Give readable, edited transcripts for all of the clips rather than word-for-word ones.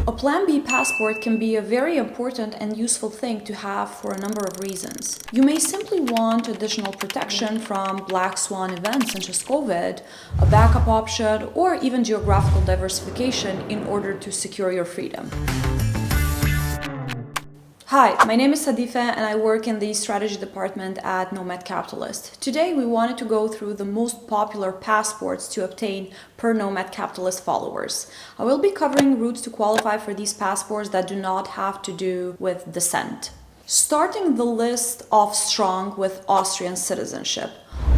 A Plan B passport can be a very important and useful thing to have for a number of reasons. You may simply want additional protection from black swan events such as COVID, a backup option, or even geographical diversification in order to secure your freedom. Hi, my name is Sadifa and I work in the strategy department at Nomad Capitalist. Today we wanted to go through the most popular passports to obtain per Nomad Capitalist followers. I will be covering routes to qualify for these passports that do not have to do with descent. Starting the list off strong with Austrian citizenship.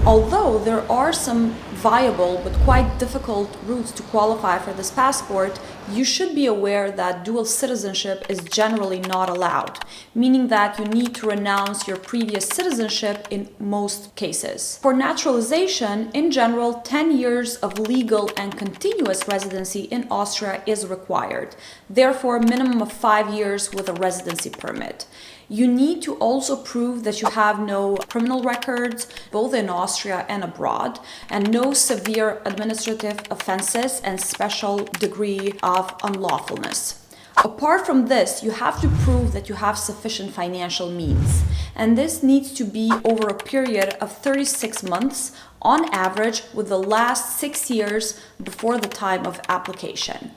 Although there are some viable but quite difficult routes to qualify for this passport, you should be aware that dual citizenship is generally not allowed, meaning that you need to renounce your previous citizenship in most cases. For naturalization, in general, 10 years of legal and continuous residency in Austria is required, therefore a minimum of 5 years with a residency permit. You need to also prove that you have no criminal records, both in Austria and abroad, and no severe administrative offenses and special degree of unlawfulness. Apart from this, you have to prove that you have sufficient financial means, and this needs to be over a period of 36 months on average, with the last 6 years before the time of application.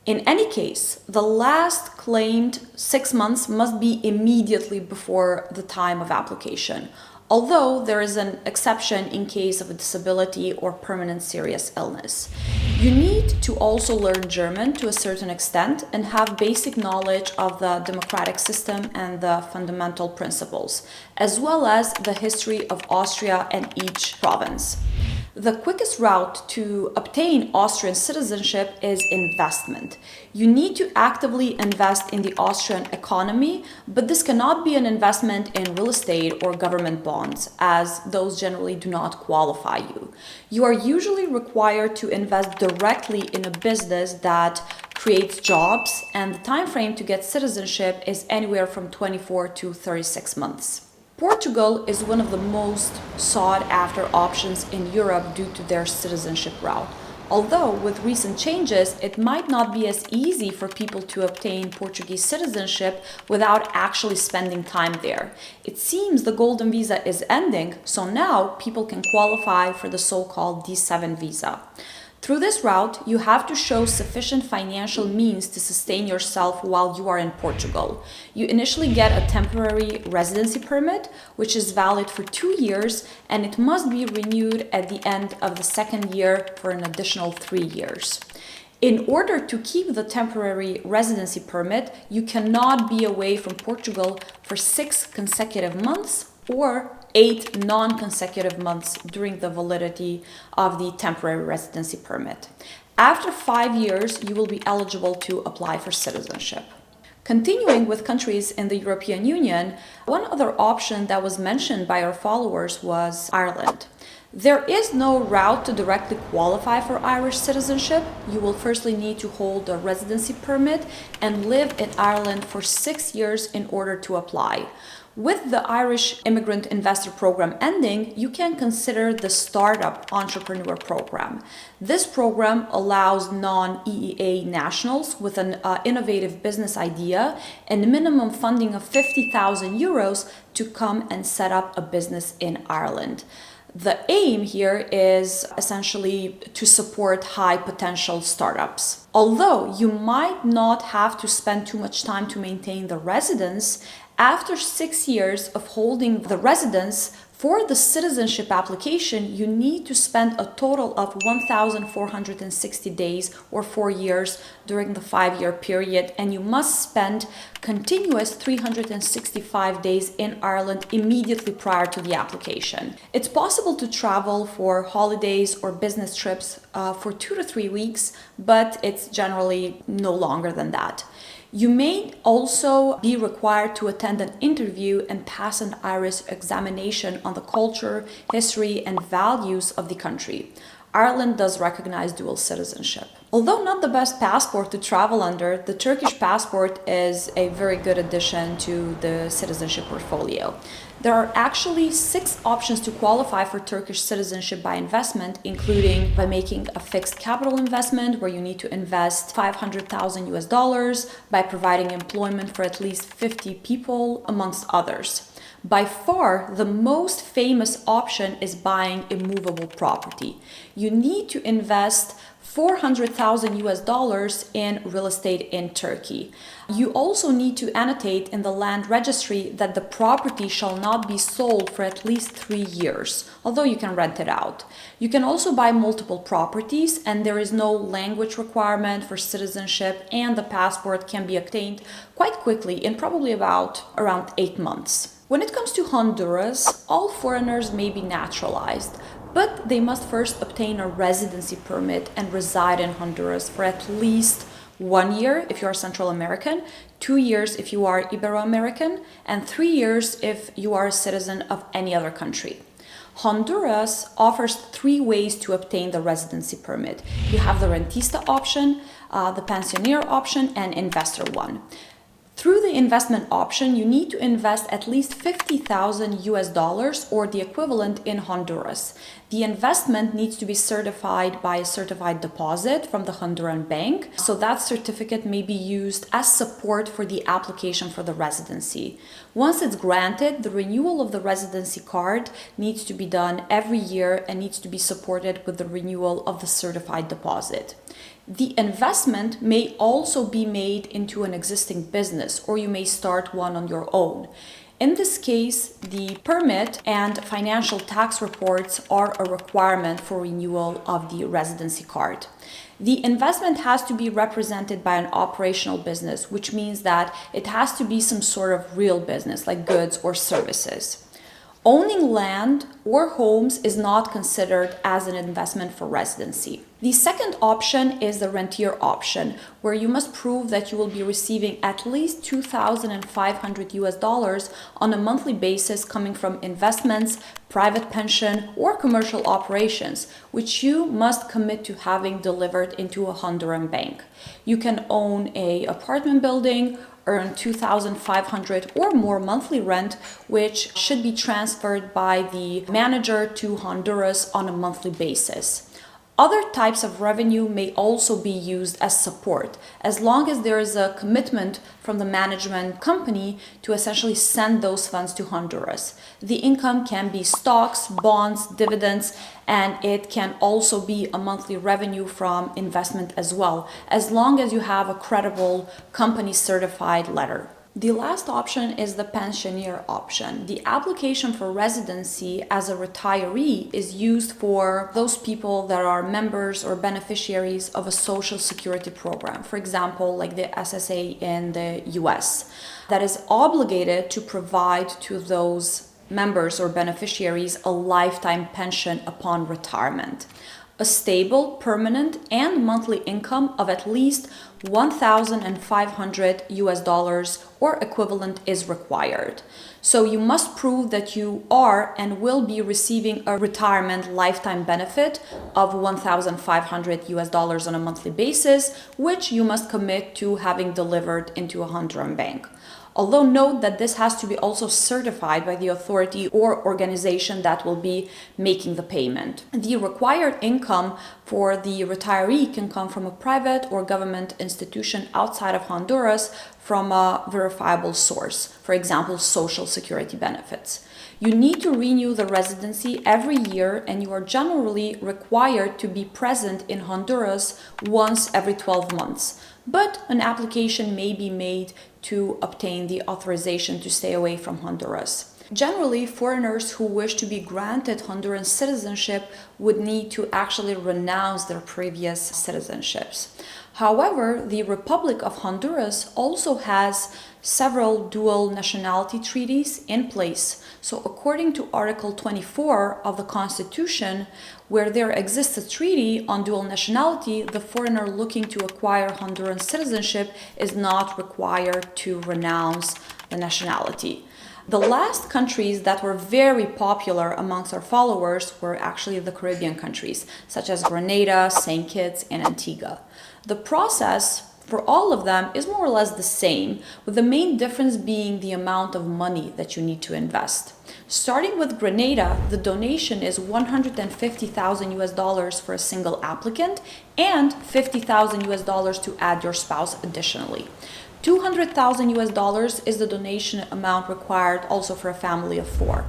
In any case, the last claimed 6 months must be immediately before the time of application, although there is an exception in case of a disability or permanent serious illness. You need to also learn German to a certain extent and have basic knowledge of the democratic system and the fundamental principles, as well as the history of Austria and each province. The quickest route to obtain Austrian citizenship is investment. You need to actively invest in the Austrian economy, but this cannot be an investment in real estate or government bonds, as those generally do not qualify you. You are usually required to invest directly in a business that creates jobs, and the time frame to get citizenship is anywhere from 24 to 36 months. Portugal is one of the most sought-after options in Europe due to their citizenship route. Although with recent changes, it might not be as easy for people to obtain Portuguese citizenship without actually spending time there. It seems the golden visa is ending, so now people can qualify for the so-called D7 visa. Through this route, you have to show sufficient financial means to sustain yourself while you are in Portugal. You initially get a temporary residency permit, which is valid for 2 years, and it must be renewed at the end of the second year for an additional 3 years. In order to keep the temporary residency permit, you cannot be away from Portugal for 6 consecutive months or 8 non-consecutive months during the validity of the temporary residency permit. After 5 years, you will be eligible to apply for citizenship. Continuing with countries in the European Union, one other option that was mentioned by our followers was Ireland. There is no route to directly qualify for Irish citizenship. You will firstly need to hold a residency permit and live in Ireland for 6 years in order to apply. With the Irish Immigrant Investor Program ending, you can consider the Startup Entrepreneur Program. This program allows non-EEA nationals with an innovative business idea and a minimum funding of 50,000 euros to come and set up a business in Ireland. The aim here is essentially to support high potential startups. Although you might not have to spend too much time to maintain the residence, after 6 years of holding the residence, for the citizenship application, you need to spend a total of 1,460 days or 4 years during the 5-year period, and you must spend continuous 365 days in Ireland immediately prior to the application. It's possible to travel for holidays or business trips for 2 to 3 weeks, but it's generally no longer than that. You may also be required to attend an interview and pass an Irish examination on the culture, history, and values of the country. Ireland does recognize dual citizenship. Although not the best passport to travel under, the Turkish passport is a very good addition to the citizenship portfolio. There are actually 6 options to qualify for Turkish citizenship by investment, including by making a fixed capital investment where you need to invest 500,000 US dollars, by providing employment for at least 50 people, amongst others. By far, the most famous option is buying immovable property. You need to invest 400,000 US dollars in real estate in Turkey. You also need to annotate in the land registry that the property shall not be sold for at least 3 years, although you can rent it out. You can also buy multiple properties, and there is no language requirement for citizenship, and the passport can be obtained quite quickly in probably around 8 months. When it comes to Honduras, all foreigners may be naturalized, but they must first obtain a residency permit and reside in Honduras for at least 1 year if you are Central American, 2 years if you are Ibero-American, and 3 years if you are a citizen of any other country. Honduras offers 3 ways to obtain the residency permit. You have the rentista option, the pensioner option, and investor one. Through the investment option, you need to invest at least 50,000 US dollars or the equivalent in Honduras. The investment needs to be certified by a certified deposit from the Honduran bank, so that certificate may be used as support for the application for the residency. Once it's granted, the renewal of the residency card needs to be done every year and needs to be supported with the renewal of the certified deposit. The investment may also be made into an existing business, or you may start one on your own. In this case, the permit and financial tax reports are a requirement for renewal of the residency card. The investment has to be represented by an operational business, which means that it has to be some sort of real business, like goods or services. Owning land or homes is not considered as an investment for residency. The second option is the rentier option, where you must prove that you will be receiving at least 2,500 US dollars on a monthly basis coming from investments, private pension, or commercial operations, which you must commit to having delivered into a Honduran bank. You can own an apartment building, earn 2,500 or more monthly rent, which should be transferred by the manager to Honduras on a monthly basis. Other types of revenue may also be used as support, as long as there is a commitment from the management company to essentially send those funds to Honduras. The income can be stocks, bonds, dividends, and it can also be a monthly revenue from investment as well, as long as you have a credible company certified letter. The last option is the pensioner option. The application for residency as a retiree is used for those people that are members or beneficiaries of a social security program, for example, like the SSA in the US, that is obligated to provide to those members or beneficiaries a lifetime pension upon retirement. A stable, permanent, and monthly income of at least 1,500 US dollars or equivalent is required. So you must prove that you are and will be receiving a retirement lifetime benefit of 1,500 US dollars on a monthly basis, which you must commit to having delivered into a Honduran bank. Although note that this has to be also certified by the authority or organization that will be making the payment. The required income for the retiree can come from a private or government institution outside of Honduras from a verifiable source, for example, social security benefits. You need to renew the residency every year, and you are generally required to be present in Honduras once every 12 months. But an application may be made to obtain the authorization to stay away from Honduras. Generally, foreigners who wish to be granted Honduran citizenship would need to actually renounce their previous citizenships. However, the Republic of Honduras also has several dual nationality treaties in place. So according to Article 24 of the Constitution, where there exists a treaty on dual nationality, the foreigner looking to acquire Honduran citizenship is not required to renounce the nationality. The last countries that were very popular amongst our followers were actually the Caribbean countries, such as Grenada, St. Kitts, and Antigua. The process for all of them is more or less the same, with the main difference being the amount of money that you need to invest. Starting with Grenada, the donation is 150,000 US dollars for a single applicant and 50,000 US dollars to add your spouse additionally. 200,000 US dollars is the donation amount required also for a family of 4.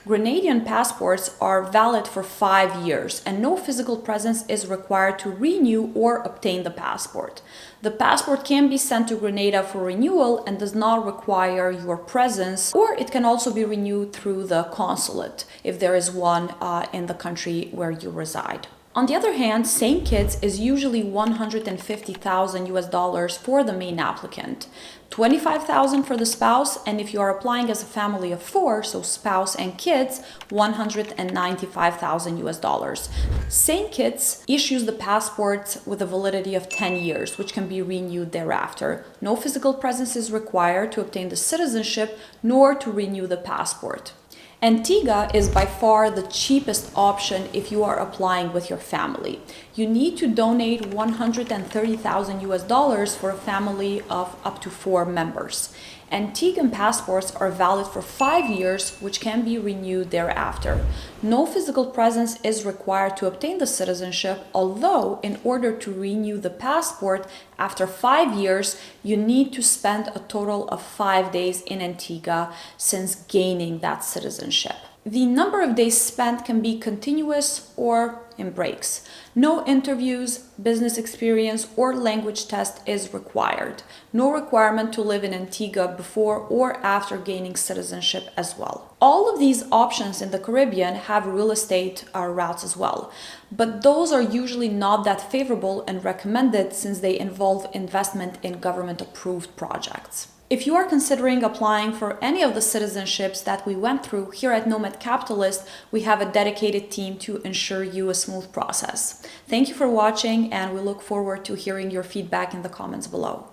Grenadian passports are valid for 5 years and no physical presence is required to renew or obtain the passport. The passport can be sent to Grenada for renewal and does not require your presence, or it can also be renewed through the consulate if there is one in the country where you reside. On the other hand, St. Kitts is usually 150,000 US dollars for the main applicant, 25,000 for the spouse, and if you are applying as a family of 4, so spouse and kids, 195,000 US dollars. St. Kitts issues the passports with a validity of 10 years, which can be renewed thereafter. No physical presence is required to obtain the citizenship nor to renew the passport. Antigua is by far the cheapest option if you are applying with your family. You need to donate 130,000 US dollars for a family of up to 4 members. Antiguan passports are valid for 5 years, which can be renewed thereafter. No physical presence is required to obtain the citizenship, although in order to renew the passport after 5 years, you need to spend a total of 5 days in Antigua since gaining that citizenship. The number of days spent can be continuous or in breaks. No interviews, business experience, or language test is required. No requirement to live in Antigua before or after gaining citizenship as well. All of these options in the Caribbean have real estate routes as well, but those are usually not that favorable and recommended since they involve investment in government-approved projects. If you are considering applying for any of the citizenships that we went through here at Nomad Capitalist, we have a dedicated team to ensure you a smooth process. Thank you for watching, and we look forward to hearing your feedback in the comments below.